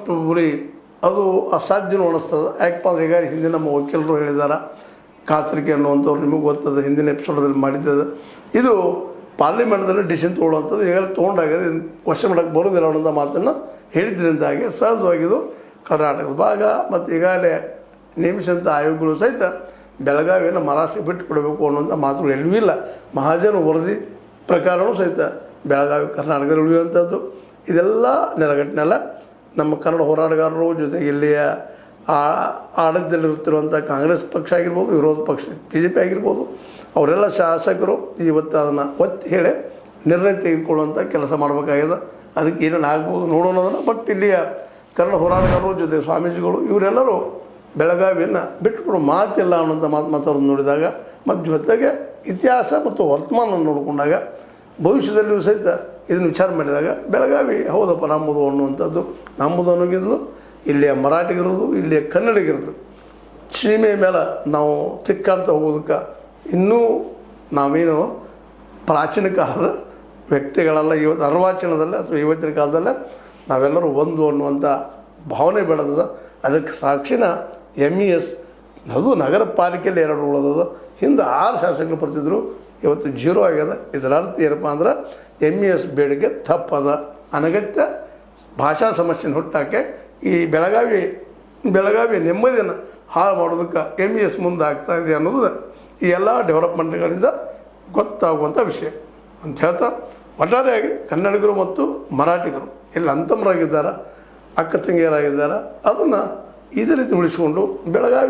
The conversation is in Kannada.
ಪ್ರಾಬಬ್ಲಿ ಅದು ಅಸಾಧ್ಯನೂ ಅನ್ನಿಸ್ತದೆ. ಯಾಕಪ್ಪ ಅಂದ್ರೆ ಈಗ ಹಿಂದೆ ನಮ್ಮ ವಕೀಲರು ಹೇಳಿದ್ದಾರೆ, ಕಾಸರಿಕೆ ಅನ್ನುವಂಥವ್ರು ನಿಮಗೆ ಗೊತ್ತದ, ಹಿಂದಿನ ಎಪಿಸೋಡಲ್ಲಿ ಮಾಡಿದ್ದದು. ಇದು ಪಾರ್ಲಿಮೆಂಟ್ದಲ್ಲಿ ಡಿಸಿಷನ್ ತೊಗೊಳ್ಳುವಂಥದ್ದು ಈಗಾಗಲೇ ತೊಗೊಂಡಾಗ ಕ್ವಶನ್ ಮಾಡೋಕ್ಕೆ ಬರೋದಿಲ್ಲ ಅನ್ನೋಂಥ ಮಾತನ್ನು ಹೇಳಿದ್ರಿಂದಾಗಿ ಸಹಜವಾಗಿದು ಕರ್ನಾಟಕದ ಭಾಗ ಮತ್ತು ಈಗಾಗಲೇ ನೇಮಿಸಿದಂಥ ಆಯೋಗಗಳು ಸಹಿತ ಬೆಳಗಾವಿಯನ್ನು ಮಹಾರಾಷ್ಟ್ರಕ್ಕೆ ಬಿಟ್ಟು ಕೊಡಬೇಕು ಅನ್ನುವಂಥ ಮಾತುಗಳು ಎಲ್ಲೂ ಇಲ್ಲ. ಮಹಾಜನ ವರದಿ ಪ್ರಕಾರವೂ ಸಹಿತ ಬೆಳಗಾವಿ ಕರ್ನಾಟಕದಲ್ಲಿ ಉಳಿಯುವಂಥದ್ದು. ಇದೆಲ್ಲ ನೆಲಗಟ್ಟಿನೆಲ್ಲ ನಮ್ಮ ಕನ್ನಡ ಹೋರಾಟಗಾರರು ಜೊತೆಗೆ ಇಲ್ಲಿಯ ಆಡಳಿತದಲ್ಲಿರುತ್ತಿರುವಂಥ ಕಾಂಗ್ರೆಸ್ ಪಕ್ಷ ಆಗಿರ್ಬೋದು, ವಿರೋಧ ಪಕ್ಷ BJP ಆಗಿರ್ಬೋದು, ಅವರೆಲ್ಲ ಶಾಸಕರು ಇವತ್ತು ಅದನ್ನು ಒತ್ತಿ ಹೇಳಿ ನಿರ್ಣಯ ತೆಗೆದುಕೊಳ್ಳುವಂಥ ಕೆಲಸ ಮಾಡಬೇಕಾಗಿದೆ. ಅದಕ್ಕೆ ಏನೇನು ಆಗ್ಬೋದು ನೋಡೋಣ ಅದನ್ನು. ಬಟ್ ಇಲ್ಲಿಯ ಕನ್ನಡ ಹೋರಾಟಗಾರರು ಜೊತೆ ಸ್ವಾಮೀಜಿಗಳು ಇವರೆಲ್ಲರೂ ಬೆಳಗಾವಿಯನ್ನು ಬಿಟ್ಟುಕೊಡೋ ಮಾತಿಲ್ಲ ಅನ್ನೋಂಥ ಮಾತನ್ನು ನೋಡಿದಾಗ ಮತ್ತು ಜೊತೆಗೆ ಇತಿಹಾಸ ಮತ್ತು ವರ್ತಮಾನ ನೋಡಿಕೊಂಡಾಗ ಭವಿಷ್ಯದಲ್ಲಿಯೂ ಸಹಿತ ಇದನ್ನು ವಿಚಾರ ಮಾಡಿದಾಗ ಬೆಳಗಾವಿ ಹೌದಪ್ಪ ನಂಬುದು ಅನ್ನುವಂಥದ್ದು. ನಂಬುದು ಅನ್ನೋಗಿಂತಲೂ ಇಲ್ಲಿಯ ಮರಾಠಿಗಿರೋದು, ಇಲ್ಲಿಯ ಕನ್ನಡಿಗಿರೋದು, ಸೀಮೆಯ ಮೇಲೆ ನಾವು ತಿಕ್ಕಾಡ್ತಾ ಹೋಗೋದಕ್ಕೆ ಇನ್ನೂ ನಾವೇನು ಪ್ರಾಚೀನ ಕಾಲದ ವ್ಯಕ್ತಿಗಳೆಲ್ಲ ಇವತ್ತು ಅರ್ವಾಚೀನದಲ್ಲೇ ಅಥವಾ ಇವತ್ತಿನ ಕಾಲದಲ್ಲೇ ನಾವೆಲ್ಲರೂ ಒಂದು ಅನ್ನುವಂಥ ಭಾವನೆ ಬೆಳೆದದ. ಅದಕ್ಕೆ ಸಾಕ್ಷಿನ MES ಅದು ನಗರ ಪಾಲಿಕೆಯಲ್ಲಿ 2 ಉಳಿದದ. ಹಿಂದೆ 6 ಶಾಸಕರು ಬರ್ತಿದ್ರು, ಇವತ್ತು 0 ಆಗ್ಯದ. ಇದರ ಅರ್ಥ ಏನಪ್ಪ ಅಂದ್ರೆ MES ಬೇಡಿಕೆ ತಪ್ಪದ. ಅನಗತ್ಯ ಭಾಷಾ ಸಮಸ್ಯೆನ ಹುಟ್ಟಾಕೆ ಈ ಬೆಳಗಾವಿ ನೆಮ್ಮದಿಯನ್ನು ಹಾಳು ಮಾಡೋದಕ್ಕೆ MES ಮುಂದೆ ಆಗ್ತಾ ಇದೆ ಅನ್ನೋದು ಈ ಎಲ್ಲ ಡೆವಲಪ್ಮೆಂಟ್ಗಳಿಂದ ಗೊತ್ತಾಗುವಂಥ ವಿಷಯ ಅಂತ ಹೇಳ್ತಾ, ಒಟ್ಟಾರೆಯಾಗಿ ಕನ್ನಡಿಗರು ಮತ್ತು ಮರಾಠಿಗರು ಇಲ್ಲಿ ಅಂತಮರಾಗಿದ್ದಾರೆ, ಅಕ್ಕ ತಂಗಿಯರಾಗಿದ್ದಾರೆ. ಅದನ್ನು ಇದೇ ರೀತಿ ಉಳಿಸ್ಕೊಂಡು ಬೆಳಗಾವಿ